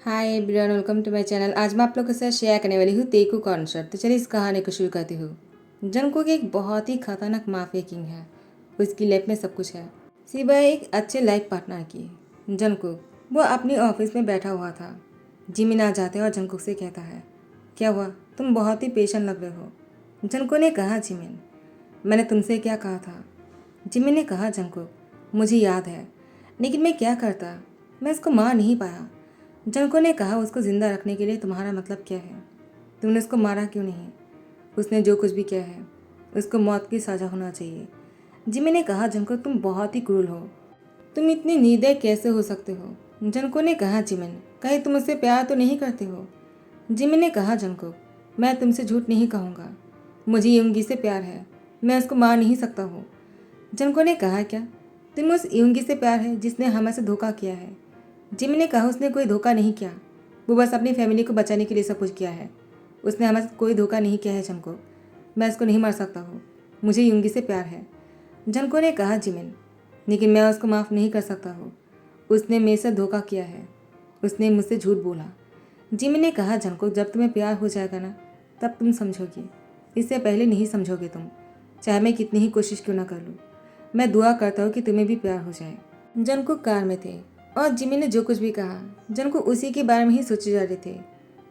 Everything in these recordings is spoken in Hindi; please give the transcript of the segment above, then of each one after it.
Hi everyone, welcome to my channel. आज मैं आप लोगों के साथ शेयर करने वाली हूँ तेकू कॉन्सर्ट। तो चलिए इस कहानी को शुरू करती हूँ। जंगकुक एक बहुत ही खतरनाक माफिया किंग है। उसकी लाइफ में सब कुछ है सिवाय एक अच्छे लाइफ पार्टनर की। जंगकुक वो अपनी ऑफिस में बैठा हुआ था। जिमिन आ जाते हैं और जंगकुक से कहता है, क्या हुआ, तुम बहुत ही पेशेंट लग रहे हो। जंगकुक ने कहा, जिमिन मैंने तुमसे क्या कहा था। जिमिन ने कहा, जंगकुक मुझे याद है, लेकिन मैं क्या करता, मैं इसको मार नहीं पाया। जंगकुक ने कहा, उसको ज़िंदा रखने के लिए तुम्हारा मतलब क्या है? तुमने उसको मारा क्यों नहीं? उसने जो कुछ भी किया है उसको मौत की सज़ा होना चाहिए। जिमी ने कहा, जंगकुक तुम बहुत ही क्रूर हो, तुम इतनी निर्दय कैसे हो सकते हो? जंगकुक ने कहा, जिमिन कहीं तुम उससे प्यार तो नहीं करते हो? जिमी ने कहा, जंगकुक मैं तुमसे झूठ नहीं कहूँगा, मुझे युंगी से प्यार है, मैं उसको मार नहीं सकता हूँ। जंगकुक ने कहा, क्या तुम्हें उस युंगी से प्यार है जिसने हमें धोखा किया है? जिमी ने कहा, उसने कोई धोखा नहीं किया, वो बस अपनी फैमिली को बचाने के लिए सब कुछ किया है। उसने हमारे साथ कोई धोखा नहीं किया है जंको, मैं इसको नहीं मार सकता हूँ, मुझे युंगी से प्यार है। जंको ने कहा, जिमिन लेकिन मैं उसको माफ़ नहीं कर सकता हूँ, उसने मेरे साथ धोखा किया है, उसने मुझसे झूठ बोला। जिमी ने कहा, जंको जब तुम्हें प्यार हो जाएगा ना तब तुम समझोगी, इससे पहले नहीं समझोगे तुम, चाहे मैं कितनी ही कोशिश क्यों ना कर लूँ। मैं दुआ करता हूँ कि तुम्हें भी प्यार हो जाए। जंको कार में थे और जिमी ने जो कुछ भी कहा जंको उसी के बारे में ही सोचे जा रहे थे।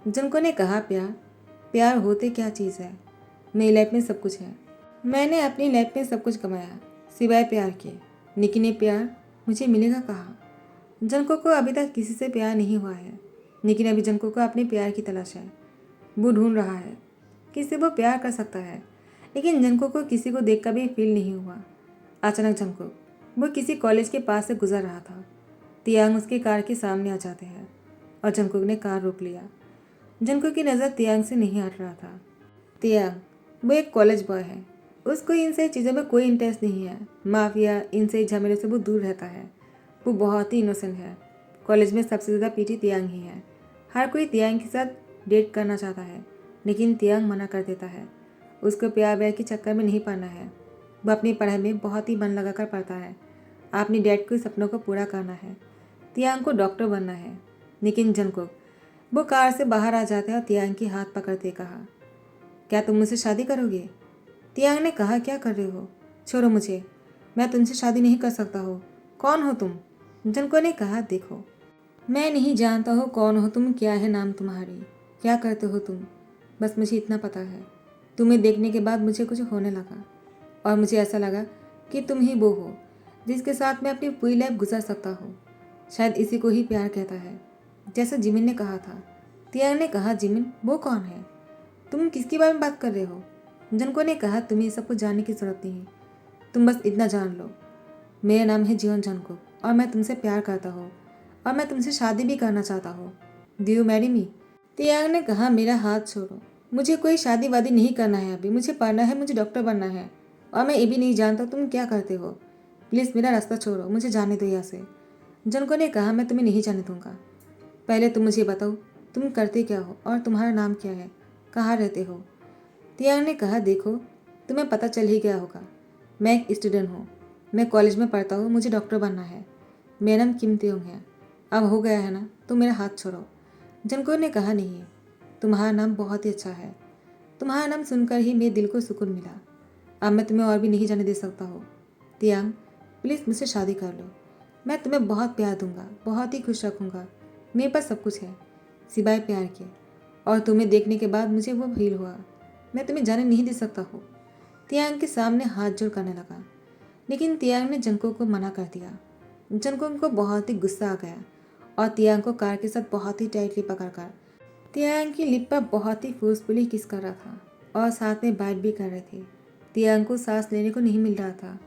जंको ने कहा, प्यार प्यार होते क्या चीज़ है? मेरी लाइफ में सब कुछ है, मैंने अपनी लाइफ में सब कुछ कमाया सिवाय प्यार के, लेकिन ये प्यार मुझे मिलेगा कहाँ? जंको को अभी तक किसी से प्यार नहीं हुआ है, लेकिन अभी जंको को अपने प्यार की तलाश है। वो ढूंढ रहा है किससे वो प्यार कर सकता है, लेकिन जंको को किसी को देख कर भी फील नहीं हुआ। अचानक जंको वो किसी कॉलेज के पास से गुजर रहा था। तियांग उसकी कार के सामने आ जाते हैं और जंकुक ने कार रोक लिया। जंकुक की नज़र तियांग से नहीं हट रहा था। तियांग वो एक कॉलेज बॉय है, उसको इन सही चीज़ों में कोई इंटरेस्ट नहीं है। माफिया इन सही झमेले से वो दूर रहता है। वो बहुत ही इनोसेंट है। कॉलेज में सबसे ज़्यादा पीटी तियांग ही है। हर कोई तियांग के साथ डेट करना चाहता है, लेकिन तियांग मना कर देता है। उसको प्यार व्यार के चक्कर में नहीं पड़ना है। वह अपनी पढ़ाई में बहुत ही मन लगाकर पढ़ता है। अपनी डैड के सपनों को पूरा करना है। तियांग को डॉक्टर बनना है, लेकिन जंकुक वो कार से बाहर आ जाते हैं और तियांग की हाथ पकड़ते कहा, क्या तुम मुझसे शादी करोगे? तियांग ने कहा, क्या कर रहे हो, छोड़ो मुझे, मैं तुमसे शादी नहीं कर सकता हो। कौन हो तुम? जंकुक ने कहा, देखो मैं नहीं जानता हो कौन हो तुम, क्या है नाम तुम्हारी, क्या करते हो तुम, बस मुझे इतना पता है तुम्हें देखने के बाद मुझे कुछ होने लगा और मुझे ऐसा लगा कि तुम ही वो हो जिसके साथ मैं अपनी पूरी लाइफ गुजार सकता हूँ। शायद इसी को ही प्यार कहता है, जैसा जिमिन ने कहा था। तियांग ने कहा, जिमिन वो कौन है, तुम किसके बारे में बात कर रहे हो? जंको ने कहा, तुम्हें ये सब कुछ जानने की जरूरत नहीं, तुम बस इतना जान लो, मेरा नाम है जीवन जंकुक और मैं तुमसे प्यार करता हूँ और मैं तुमसे शादी भी करना चाहता हूँ। Do you marry me? तियांग ने कहा, मेरा हाथ छोड़ो, मुझे कोई शादी वादी नहीं करना है, अभी मुझे पढ़ना है, मुझे डॉक्टर बनना है और मैं ये भी नहीं जानता तुम क्या करते हो। प्लीज़ मेरा रास्ता छोड़ो, मुझे जाने दो यहाँ से। जंको ने कहा, मैं तुम्हें नहीं जाने दूंगा, पहले तुम मुझे बताओ तुम करते क्या हो और तुम्हारा नाम क्या है, कहाँ रहते हो? तियांग ने कहा, देखो तुम्हें पता चल ही गया होगा, मैं एक स्टूडेंट हूँ, मैं कॉलेज में पढ़ता हूँ, मुझे डॉक्टर बनना है, मेरा नाम किम त्योंग है। अब हो गया है ना, तो मेरा हाथ छोड़ो। जंको ने कहा, नहीं, तुम्हारा नाम बहुत ही अच्छा है, तुम्हारा नाम सुनकर ही मेरे दिल को सुकून मिला, अब मैं तुम्हें और भी नहीं जाने दे सकता हूँ। तियांग प्लीज़ मुझसे शादी कर लो, मैं तुम्हें बहुत प्यार दूंगा, बहुत ही खुश रखूंगा, मेरे पास सब कुछ है सिवाय प्यार के, और तुम्हें देखने के बाद मुझे वो फील हुआ, मैं तुम्हें जाने नहीं दे सकता हूँ। तियांग के सामने हाथ जोड़ करने लगा, लेकिन तियांग ने जंको को मना कर दिया। जंको को बहुत ही गुस्सा आ गया और तियांग को कार के साथ बहुत ही टाइटली पकड़कर तियांग की लिप पर बहुत ही फोर्सफुली किस कर रहा था और साथ में बाइट भी कर रहे थे। तियांग को सांस लेने को नहीं मिल रहा था।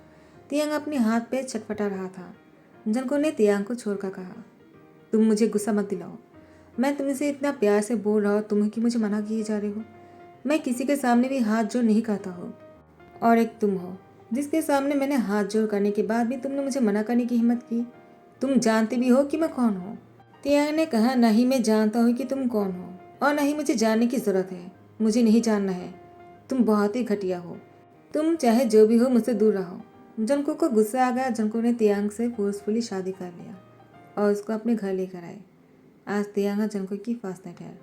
तियांग अपने हाथ पे छटपटा रहा था। जंको ने तियांग को छोड़कर कहा, तुम मुझे गुस्सा मत दिलाओ, मैं तुमसे इतना प्यार से बोल रहा हूँ, तुम कि मुझे मना किए जा रहे हो। मैं किसी के सामने भी हाथ जोड़ नहीं करता हूँ, और एक तुम हो जिसके सामने मैंने हाथ जोड़ करने के बाद भी तुमने मुझे मना करने की हिम्मत की। तुम जानते भी हो कि मैं कौन हूँ? तियांग ने कहा, नहीं मैं जानता हूँ कि तुम कौन हो और नहीं मुझे जानने की ज़रूरत है, मुझे नहीं जानना है, तुम बहुत ही घटिया हो, तुम चाहे जो भी हो मुझसे दूर रहो। जंको को गुस्सा आ गया। जंको ने तियांग से फोर्सफुली शादी कर लिया और उसको अपने घर लेकर आए। आज तियांग और जंगकुक की फर्स्ट नाइट है।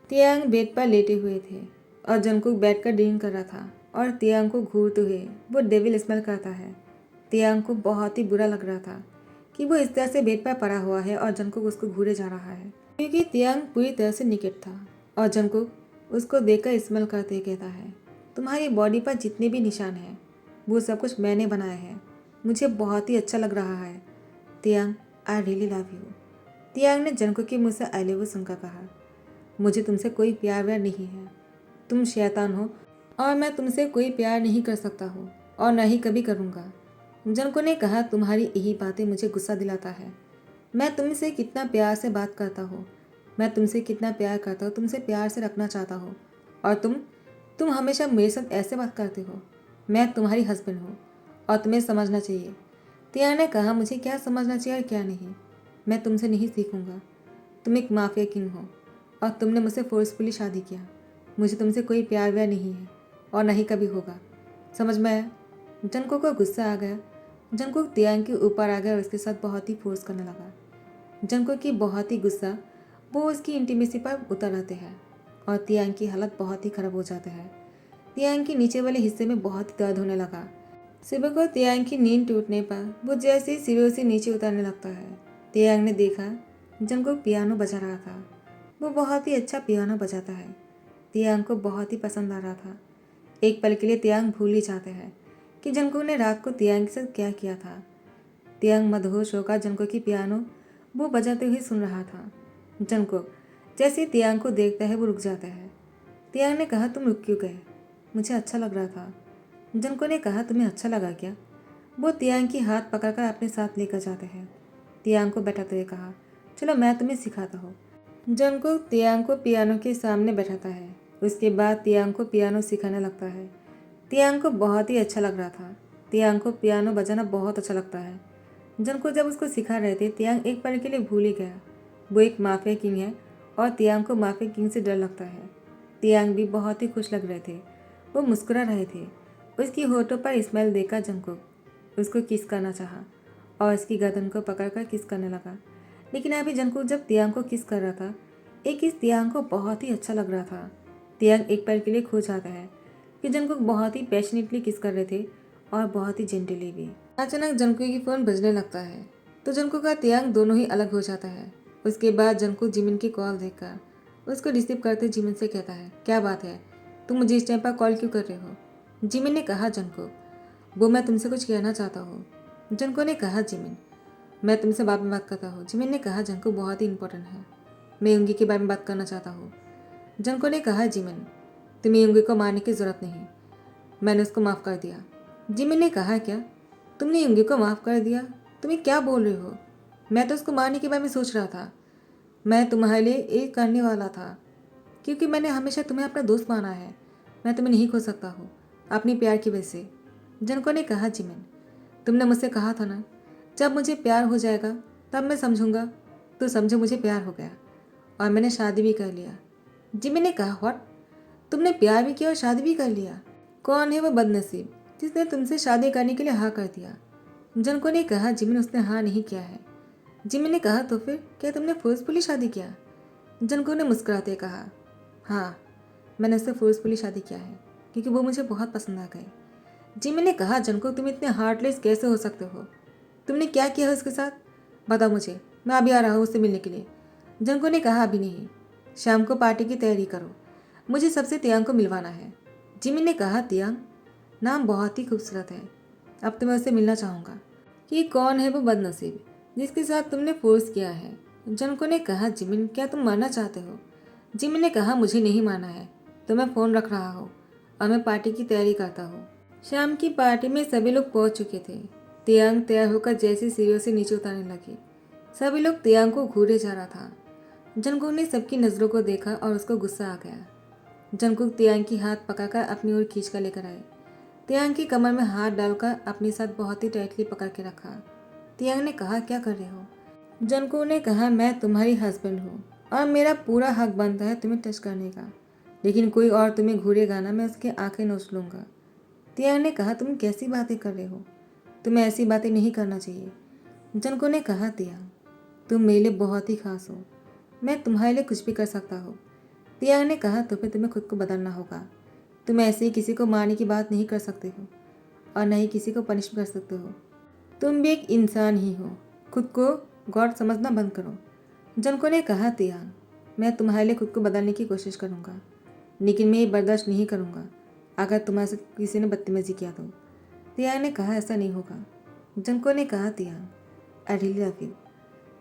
तियांग बेड पर लेटे हुए थे और जंगकुक बैठ कर ड्रिंक कर रहा था और तियांग को घूरते हुए वो डेविल स्मेल करता है। तियांग को बहुत ही बुरा लग रहा था कि वो इस तरह से बेड पर पड़ा हुआ है और जंगकुक उसको घूरे जा रहा है, क्योंकि तियांग पूरी तरह से निकेट था। और जंगकुक उसको देखकर स्मेल करते कहता है, तुम्हारी बॉडी पर जितने भी निशान हैं वो सब कुछ मैंने बनाया है, मुझे बहुत ही अच्छा लग रहा है। तियांग, आई रियली लव यू। तियांग ने जंगकुक के मुँह से आई लव यू सुनकर कहा, मुझे तुमसे कोई प्यार व्यार नहीं है, तुम शैतान हो और मैं तुमसे कोई प्यार नहीं कर सकता हूँ और न ही कभी करूँगा। जंगकुक ने कहा, तुम्हारी यही बातें मुझे गुस्सा दिलाता है। मैं तुमसे कितना प्यार से बात करता हूँ, मैं तुमसे कितना प्यार करता हूँ, तुमसे प्यार से रखना चाहता हूँ और तुम हमेशा मेरे साथ ऐसे बात करते हो। मैं तुम्हारी हस्बैंड हूँ और तुम्हें समझना चाहिए। तियांग ने कहा, मुझे क्या समझना चाहिए और क्या नहीं, मैं तुमसे नहीं सीखूंगा। तुम एक माफिया किंग हो और तुमने मुझसे फोर्सफुली शादी किया। मुझे तुमसे कोई प्यार व्यार नहीं है और नहीं कभी होगा, समझ में आया? जंगकुक को गुस्सा आ गया। जंगकुक तियांग के ऊपर आ गया और उसके साथ बहुत ही फोर्स करने लगा। जंगकुक की बहुत ही गुस्सा वो उसकी इंटीमेसी पर उतर आते हैं और तियांग की हालत बहुत ही खराब हो जाता है। तियांग के नीचे वाले हिस्से में बहुत ही दर्द होने लगा। सुबह को तियांग की नींद टूटने पर वो जैसे ही सीढ़ियों से नीचे उतरने लगता है। तियांग ने देखा जंगकुक पियानो बजा रहा था। वो बहुत ही अच्छा पियानो बजाता है। तियांग को बहुत ही पसंद आ रहा था। एक पल के लिए तियांग भूल ही जाते हैं कि जंगकुक ने रात को तियांग के साथ क्या किया था। तियांग मदहोश होकर जंगकुक की पियानो वो बजाते हुए सुन रहा था। जंगकुक जैसे ही तियांग को देखता है वो रुक जाता है। तियांग ने कहा, तुम रुक क्यों गए? मुझे अच्छा लग रहा था। जंगकुक ने कहा, तुम्हें अच्छा लगा क्या? वो तियांग की हाथ पकड़कर अपने साथ लेकर जाते हैं। तियांग को बैठाते हुए कहा, चलो मैं तुम्हें सिखाता हूँ। जंगकुक तियांग को पियानो के सामने बैठाता है। उसके बाद तियांग को पियानो सिखाने लगता है। तियांग को बहुत ही अच्छा लग रहा था। तियांग को पियानो बजाना बहुत अच्छा लगता है। जंगकुक जब उसको सिखा रहे थे, तियांग एक पल के लिए भूल ही गया वो एक माफिया किंग है और तियांग को माफिया किंग से डर लगता है। तियांग भी बहुत ही खुश लग रहे थे, वो मुस्कुरा रहे थे। उसकी होठों पर स्माइल देखकर जंगकुक उसको किस करना चाहा और उसकी गर्दन को पकड़कर किस करने लगा। लेकिन अभी जंगकुक जब तियांग को किस कर रहा था, एक किस तियांग को बहुत ही अच्छा लग रहा था। तियांग एक पल के लिए खो जाता है कि जंगकुक बहुत ही पैशनेटली किस कर रहे थे और बहुत ही जेंटली भी। अचानक जंगकुक की फ़ोन बजने लगता है तो जंगकुक का तियांग दोनों ही अलग हो जाता है। उसके बाद जंगकुक जिमिन की कॉल देखकर उसको रिसीव करते जिमिन से कहता है, क्या बात है, तुम मुझे इस टाइम पर कॉल क्यों कर रहे हो? जिमिन ने कहा, जंगकुक वो मैं तुमसे कुछ कहना चाहता हूँ। जंगकुक ने कहा, जिमिन मैं तुमसे बाद में बात करता हूँ। जिमिन ने कहा, जंगकुक बहुत ही इंपॉर्टेंट है, मैं युंगी के बारे में बात करना चाहता हूँ। जंगकुक ने कहा, जिमिन तुम्हें युंगी को मारने की ज़रूरत नहीं, मैंने उसको माफ़ कर दिया। जिमिन ने कहा, क्या तुमने युंगी को माफ़ कर दिया? तुम्हें क्या बोल रहे हो? मैं तो उसको मारने के बारे में सोच रहा था। मैं तुम्हारे लिए एक करने वाला था क्योंकि मैंने हमेशा तुम्हें अपना दोस्त माना है। मैं तुम्हें नहीं खो सकता हूँ अपनी प्यार की वजह से। जंगकुक ने कहा, जिमिन तुमने मुझसे कहा था ना, जब मुझे प्यार हो जाएगा तब मैं समझूंगा। तो समझो मुझे प्यार हो गया और मैंने शादी भी कर लिया। जिमिन ने कहा, व्हाट? तुमने प्यार भी किया और शादी भी कर लिया? कौन है वो बदनसीब जिसने तुमसे शादी करने के लिए हाँ कर दिया? जंगकुक ने कहा, जिमिन उसने हाँ नहीं किया है। जिमिन ने कहा, तो फिर क्या तुमने फोर्सफुली शादी किया? जंगकुक ने मुस्कुराते कहा, हाँ मैंने उससे फोर्सफुली शादी किया है क्योंकि वो मुझे बहुत पसंद आ गए। जिमिन ने कहा, जंगकुक तुम इतने हार्टलेस कैसे हो सकते हो? तुमने क्या किया है उसके साथ? बताओ मुझे, मैं अभी आ रहा हूँ उससे मिलने के लिए। जंगकुक ने कहा, अभी नहीं, शाम को पार्टी की तैयारी करो, मुझे सबसे तियांग को मिलवाना है। जिमिन ने कहा, तियांग नाम बहुत ही खूबसूरत है, अब तो मैं उससे मिलना चाहूँगा कि कौन है वो बदनसीब जिसके साथ तुमने फोर्स किया है। जंगकुक ने कहा, जिमिन क्या तुम मरना चाहते हो? जिमिन ने कहा, मुझे नहीं माना है तो मैं फ़ोन रख रहा हूँ और मैं पार्टी की तैयारी करता हूँ। शाम की पार्टी में सभी लोग पहुँच चुके थे। तियांग तैयार होकर जैसी सीढ़ियों से नीचे उतरने लगी, सभी लोग तियांग को घूरे जा रहा था। जंगकुक ने सबकी नज़रों को देखा और उसको गुस्सा आ गया। जंगकुक तियांग की हाथ पकड़कर अपनी ओर खींच कर लेकर आए। तियांग की कमर में हाथ डालकर अपने साथ बहुत ही टाइटली पकड़ के रखा। तियांग ने कहा, क्या कर रहे हो? जंगकुक ने कहा, मैं तुम्हारी हस्बैंड हूँ और मेरा पूरा हक बनता है तुम्हें टच करने का, लेकिन कोई और तुम्हें घूरेगा ना, मैं उसकी आंखें नोच लूँगा। तियांग ने कहा, तुम कैसी बातें कर रहे हो? तुम्हें ऐसी बातें नहीं करना चाहिए। जंगकुक ने कहा, तियांग तुम मेरे लिए बहुत ही खास हो, मैं तुम्हारे लिए कुछ भी कर सकता हूँ। तियांग ने कहा, तो फिर तुम्हें खुद को बदलना होगा। तुम ऐसे ही किसी को मारने की बात नहीं कर सकते हो और न ही किसी को पनिश कर सकते हो। तुम भी एक इंसान ही हो। खुद को गॉड समझना बंद करो। जंको ने कहा, तियांग, मैं तुम्हारे लिए खुद को बदलने की कोशिश करूँगा, लेकिन मैं ये बर्दाश्त नहीं करूँगा अगर तुम्हारे साथ किसी ने बदतमीजी किया तो। तियांग ने कहा, ऐसा नहीं होगा। जंको ने कहा, तियांग, आई रियली लव यू।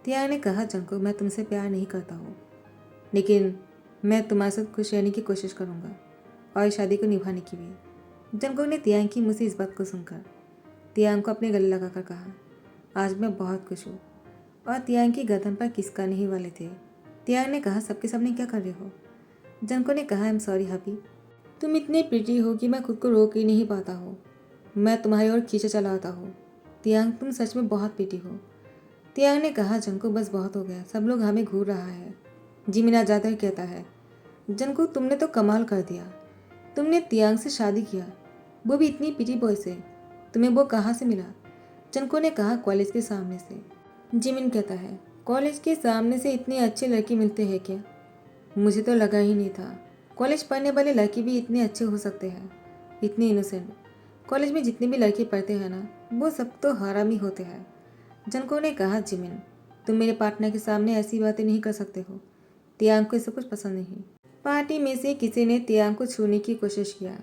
तियांग ने कहा, जंको, मैं तुमसे प्यार नहीं करता हूँ, लेकिन मैं तुम्हारे साथ खुश रहने की कोशिश करूँगा और इस शादी को निभाने की भी। जंको ने तियांग की मुँह से इस बात को सुनकर तियांग को अपने गले लगाकर कहा, आज मैं बहुत खुश हूँ। और तियांग की गर्दन पर किस करने ही वाले थे। तियांग ने कहा, सबके सामने क्या कर रहे हो? जंको ने कहा, आई एम सॉरी हबी, तुम इतनी प्रिटी हो कि मैं खुद को रोक ही नहीं पाता हूँ। मैं तुम्हारी ओर खींचा चला आता हूँ। तियांग, तुम सच में बहुत प्रिटी हो। तियांग ने कहा, जंको, बस बहुत हो गया, सब लोग हमें घूर रहा है। जिमिन आ जाता है, कहता है, जंको, तुमने तो कमाल कर दिया। तुमने तियांग से शादी किया, वो भी इतनी प्रिटी बॉय से। तुम्हें वो कहाँ से मिला? जंको ने कहा, कॉलेज के सामने से। जिमिन कहता है, कॉलेज के सामने से इतनी अच्छे लड़के मिलते हैं क्या? मुझे तो लगा ही नहीं था कॉलेज पढ़ने वाले लड़के भी इतने अच्छे हो सकते हैं, इतने इनोसेंट। कॉलेज में जितने भी लड़के पढ़ते हैं ना, वो सब तो हरामी होते हैं। जंको ने कहा, जिमिन, तुम मेरे पार्टनर के सामने ऐसी बातें नहीं कर सकते हो। तियांग को सब कुछ पसंद नहीं। पार्टी में से किसी ने तियांग को छूने की कोशिश किया।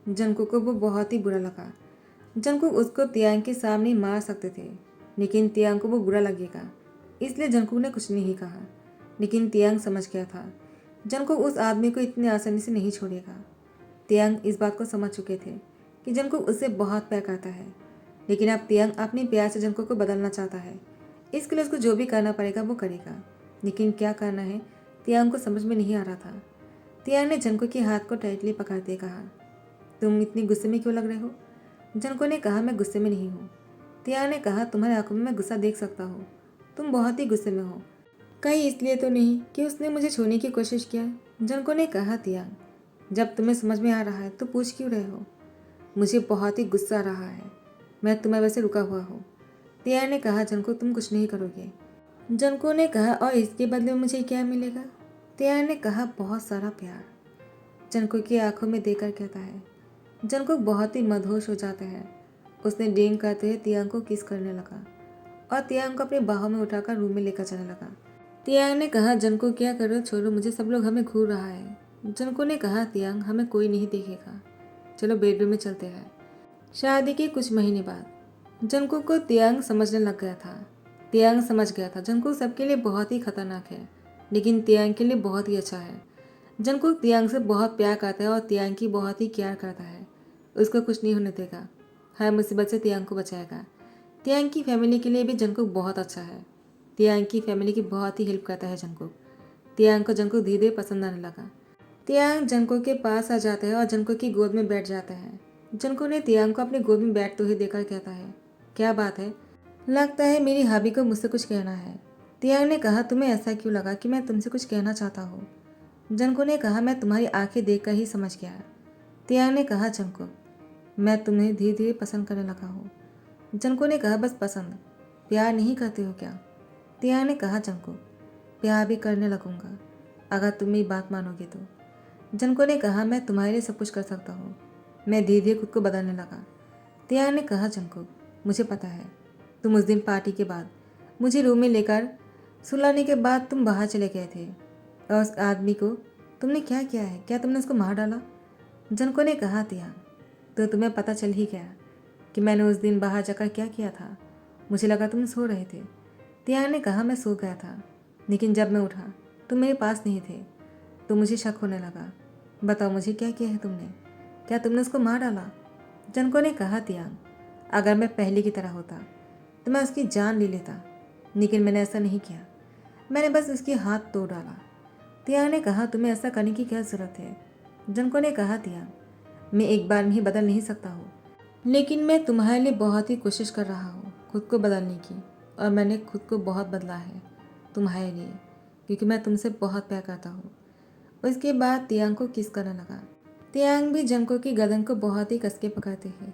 जंको को वो बहुत ही बुरा लगा। जंको उसको तियांग के सामने मार सकते थे, लेकिन तियांग को वो बुरा लगेगा, इसलिए जंको ने कुछ नहीं कहा। लेकिन तियांग समझ गया था, जंको उस आदमी को इतनी आसानी से नहीं छोड़ेगा। तियांग इस बात को समझ चुके थे कि जंको उससे बहुत प्यार करता है, लेकिन अब तियांग अपने प्यार से जंको को बदलना चाहता है। इसके लिए उसको जो भी करना पड़ेगा वो करेगा, लेकिन क्या करना है तियांग को समझ में नहीं आ रहा था। तियांग ने जंको के हाथ को टाइटली पकड़ते कहा, तुम इतनी गुस्से में क्यों लग रहे हो? जंको ने कहा, मैं गुस्से में नहीं हूँ। तियांग ने कहा, तुम्हारी आंखों में मैं गुस्सा देख सकता हूँ, तुम बहुत ही गुस्से में हो। कहीं इसलिए तो नहीं कि उसने मुझे छूने की कोशिश किया? जंको ने कहा, तियांग, जब तुम्हें समझ में आ रहा है तो पूछ क्यों रहे हो? मुझे बहुत ही गुस्सा आ रहा है, मैं तुम्हें वैसे रुका हुआ हूँ। तियांग ने कहा, जंको, तुम कुछ नहीं करोगे। जंको ने कहा, और इसके बदले में मुझे क्या मिलेगा? तियांग ने कहा, बहुत सारा प्यार। जंको की आंखों में देखकर कहता है। जंको बहुत ही मदहोश हो जाता है। उसने ड्रिंक करते हुए तियांग को किस करने लगा और तियांग को अपनी बाहों में उठाकर रूम में लेकर जाने लगा। तियांग ने कहा, जंको, क्या करो, छोड़ो मुझे, सब लोग हमें घूर रहा है। जंको ने कहा, तियांग, हमें कोई नहीं देखेगा, चलो बेडरूम में चलते हैं। शादी के कुछ महीने बाद जंको को तियांग समझने लग गया था। तियांग समझ गया था जंको सबके लिए बहुत ही खतरनाक है, लेकिन तियांग के लिए बहुत ही अच्छा है। जंको तियांग से बहुत प्यार करता है और तियांग की बहुत ही केयर करता है। उसको कुछ नहीं होने देगा, हर मुसीबत से तियांग को बचाएगा। तियांग की फैमिली के लिए भी जंकुक बहुत अच्छा है। तियांग की फैमिली की बहुत ही हेल्प करता है जंकुक। तियांग को जंकुक धीरे धीरे पसंद आने लगा। तियांग जंकुक के पास आ जाता है और जंकुक की गोद में बैठ जाता है। जंकुक ने तियांग को अपनी गोद में बैठते हुए देखकर कहता है, क्या बात है? लगता है मेरी हाबी को मुझसे कुछ कहना है। तियांग ने कहा, तुम्हें ऐसा क्यों लगा कि मैं तुमसे कुछ कहना चाहता हूँ? जंकुक ने कहा, मैं तुम्हारी आंखें देखकर ही समझ गया। तियांग ने कहा, जंकुक, मैं तुम्हें धीरे धीरे पसंद करने लगा हूँ। जंकुक ने कहा, बस पसंद, प्यार नहीं करते हो क्या? तियांग ने कहा, जंकुक, प्यार भी करने लगूंगा अगर तुम मेरी बात मानोगे तो। जंकुक ने कहा, मैं तुम्हारे लिए सब कुछ कर सकता हूँ। मैं धीरे धीरे खुद को बदलने लगा। तियांग ने कहा, जंकुक, मुझे पता है, तुम उस दिन पार्टी के बाद मुझे रूम में लेकर सुलाने के बाद तुम बाहर चले गए थे और उस आदमी को तुमने क्या किया है? क्या तुमने उसको मार डाला? जंकुक ने कहा, तियांग, तो तुम्हें पता चल ही गया कि मैंने उस दिन बाहर जाकर क्या किया था। मुझे लगा तुम सो रहे थे। तियांग ने कहा, मैं सो गया था, लेकिन जब मैं उठा तुम मेरे पास नहीं थे, तो मुझे शक होने लगा। बताओ, मुझे क्या किया है तुमने? क्या तुमने उसको मार डाला? जंकुक ने कहा, तियांग, अगर मैं पहले की तरह होता तो मैं उसकी जान ले लेता, लेकिन मैंने ऐसा नहीं किया, मैंने बस उसके हाथ तोड़ डाला। तियांग ने कहा, तुम्हें ऐसा करने की क्या ज़रूरत है? जंकुक ने कहा, तियांग, मैं एक बार में ही बदल नहीं सकता हूँ, लेकिन मैं तुम्हारे लिए बहुत ही कोशिश कर रहा हूँ खुद को बदलने की, और मैंने खुद को बहुत बदला है तुम्हारे लिए, क्योंकि मैं तुमसे बहुत प्यार करता हूँ। उसके बाद तियांग को किस करने लगा। तियांग भी जंकुक की गर्दन को बहुत ही कसके पकड़ते हैं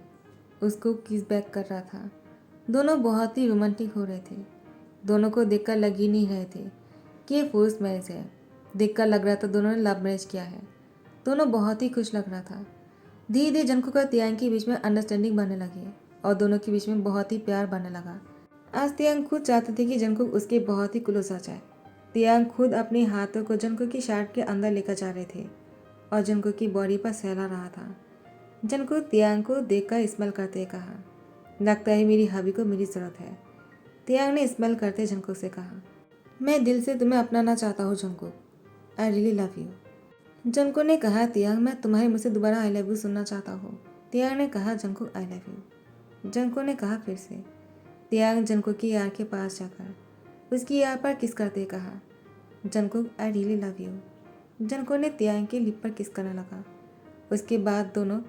उसको किस बैक कर रहा था। दोनों बहुत ही रोमांटिक हो रहे थे। दोनों को देखकर लग ही नहीं रहे थे कि ये फोर्स मैरिज है। देखकर लग रहा था दोनों ने लव मैरिज किया है। दोनों बहुत ही खुश लग रहा था। धीरे धीरे जंगकुक और तियांग के बीच में अंडरस्टैंडिंग बनने लगी और दोनों के बीच में बहुत ही प्यार बनने लगा। आज तियांग खुद चाहते थे कि जंगकुक उसके बहुत ही क्लोज आ जाए। तियांग खुद अपने हाथों को जंगकुक की शर्ट के अंदर लेकर जा रहे थे और जंगकुक की बॉडी पर सहला रहा था। जंगकुक तियांग को देखकर स्माइल करते कहा, लगता है मेरी हबी को मेरी ज़रूरत है। तियांग ने स्माइल करते जंगकुक से कहा, मैं दिल से तुम्हें अपनाना चाहता हूँ Jungkook, I really love you. Jungkook ने कहा, तियांग मैं तुम्हारे मुझसे दोबारा आई लव यू सुनना चाहता हूँ। तियांग ने कहा, Jungkook I love you. Jungkook ने कहा फिर से। तियांग जंगकुक की यार के पास जाकर उसकी यार पर किस करते कहा, Jungkook I really love you. Jungkook ने तियांग के लिप पर किस करने लगा। उसके बाद दोनों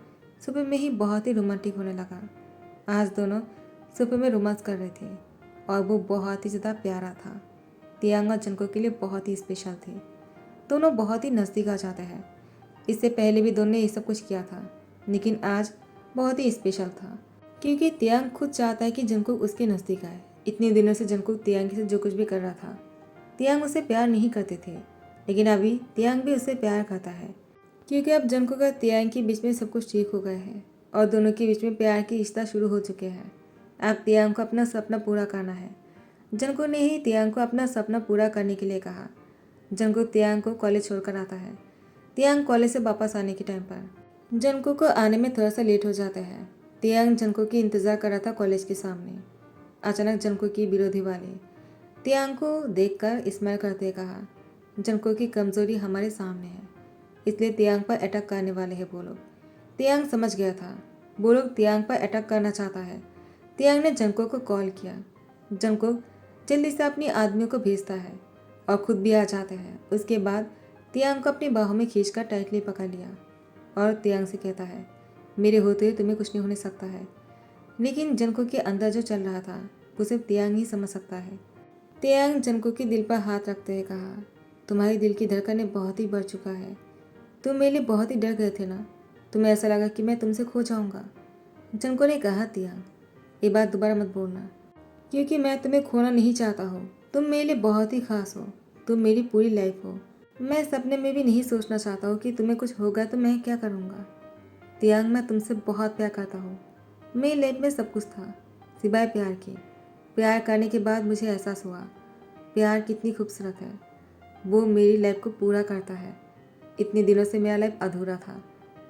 सुबह में ही बहुत ही रोमांटिक होने लगा। आज दोनों सुबह में रोमांस कर रहे थे और वो बहुत ही ज़्यादा प्यारा था। तियांग और जंगकुक के लिए बहुत ही स्पेशल थे। दोनों बहुत ही नज़दीक आ जाते हैं। इससे पहले भी दोनों ने ये सब कुछ किया था, लेकिन आज बहुत ही स्पेशल था क्योंकि तियांग खुद चाहता है कि जंगकुक उसके नज़दीक आए। इतने दिनों से जंगकुक तियांग से जो कुछ भी कर रहा था, तियांग उसे प्यार नहीं करते थे, लेकिन अभी तियांग भी उसे प्यार करता है क्योंकि अब जंगकुक और तियांग के बीच में सब कुछ ठीक हो गया है और दोनों के बीच में प्यार की रिश्ता शुरू हो चुके हैं। अब तियांग को अपना सपना पूरा करना है। जंगकुक ने ही तियांग को अपना सपना पूरा करने के लिए कहा। जंगकुक तियांग को कॉलेज छोड़कर आता है। तियांग कॉलेज से वापस आने के टाइम पर जंगकुक को आने में थोड़ा सा लेट हो जाता है। तियांग जंगकुक की इंतज़ार कर रहा था कॉलेज के सामने। अचानक जंगकुक की विरोधी वाले तियांग को देखकर स्माइल करते कहा, जंगकुक की कमजोरी हमारे सामने है, इसलिए तियांग पर अटैक करने वाले हैं वो लोग। तियांग समझ गया था वो लोग तियांग पर अटैक करना चाहता है। तियांग ने जंगकुक को कॉल किया। जंगकुक जल्दी से अपनी आदमियों को भेजता है और खुद भी आ जाते हैं। उसके बाद तियांग को अपनी बाहों में खींचकर टाइटली पकड़ लिया और तियांग से कहता है, मेरे होते हुए तुम्हें कुछ नहीं होने सकता है। लेकिन जंगकुक के अंदर जो चल रहा था वो सिर्फ तियांग ही समझ सकता है। तियांग जंगकुक के दिल पर हाथ रखते हुए कहा, तुम्हारी दिल की धड़कनें बहुत ही बढ़ चुका है। तुम मेरे लिए बहुत ही डर गए थे ना। तुम्हें ऐसा लगा कि मैं तुमसे खो जाऊंगा। जंगकुक ने कहा, तियांग ये बात दोबारा मत बोलना क्योंकि मैं तुम्हें खोना नहीं चाहता हूँ। तुम मेरे लिए बहुत ही खास हो। तुम मेरी पूरी लाइफ हो। मैं सपने में भी नहीं सोचना चाहता हूँ कि तुम्हें कुछ होगा तो मैं क्या करूँगा। तियांग मैं तुमसे बहुत प्यार करता हूँ। मेरी लाइफ में सब कुछ था सिवाय प्यार के। प्यार करने के बाद मुझे एहसास हुआ प्यार कितनी खूबसूरत है। वो मेरी लाइफ को पूरा करता है। इतने दिनों से मेरा लाइफ अधूरा था,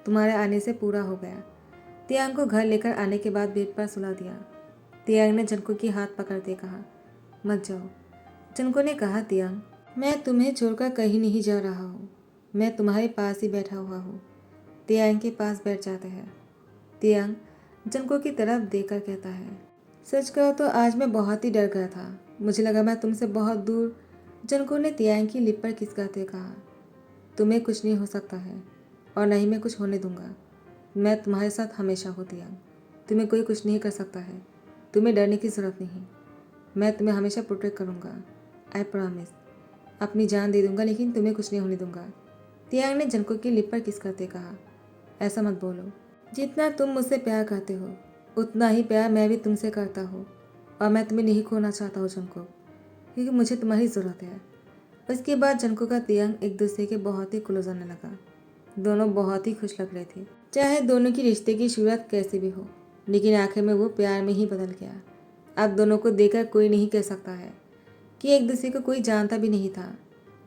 तुम्हारे आने से पूरा हो गया। तियांग को घर लेकर आने के बाद बेड पर सुला दिया। तियांग ने जंगकुक की हाथ पकड़ते कहा, मत जाओ। जंगकुक ने कहा, तियांग मैं तुम्हें छोड़कर कहीं नहीं जा रहा हूँ। मैं तुम्हारे पास ही बैठा हुआ हूँ। तियांग के पास बैठ जाते हैं। तियांग जंगकुक की तरफ देखकर कहता है, सच कहो तो आज मैं बहुत ही डर गया था। मुझे लगा मैं तुमसे बहुत दूर। जंगकुक ने तियांग की लिप पर किस करते कहा, तुम्हें कुछ नहीं हो सकता है और न ही मैं कुछ होने दूंगा। मैं तुम्हारे साथ हमेशा हूँ तियांग। तुम्हें कोई कुछ नहीं कर सकता है। तुम्हें डरने की ज़रूरत नहीं। मैं तुम्हें हमेशा प्रोटेक्ट करूँगा, आई प्रॉमिस। अपनी जान दे दूंगा लेकिन तुम्हें कुछ नहीं होने दूंगा। तियांग ने जंगकुक की लिप पर किस करते कहा, ऐसा मत बोलो। जितना तुम मुझसे प्यार करते हो उतना ही प्यार मैं भी तुमसे करता हूँ और मैं तुम्हें नहीं खोना चाहता हूँ जंगकुक, क्योंकि मुझे तुम्हारी ज़रूरत है। उसके बाद जंगकुक का तियांग एक दूसरे के बहुत ही क्लोज आने लगा। दोनों बहुत ही खुश लग रहे थे। चाहे दोनों की रिश्ते की शुरुआत कैसी भी हो, लेकिन आखिर में वो प्यार में ही बदल गया। अब दोनों को देखकर कोई नहीं कह सकता है कि एक दूसरे को कोई जानता भी नहीं था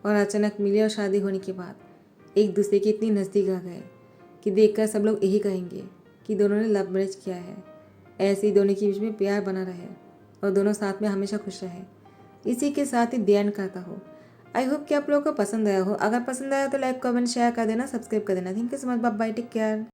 और अचानक मिले और शादी होने के बाद एक दूसरे के इतनी नज़दीक आ गए कि देखकर सब लोग यही कहेंगे कि दोनों ने लव मैरिज किया है। ऐसे ही दोनों के बीच में प्यार बना रहे और दोनों साथ में हमेशा खुश रहे। इसी के साथ ही ध्यान करता हो। आई होप कि आप लोगों को पसंद आया हो। अगर पसंद आया तो लाइक कमेंट शेयर कर देना, सब्सक्राइब कर देना। Thank you so much, bye bye, take care.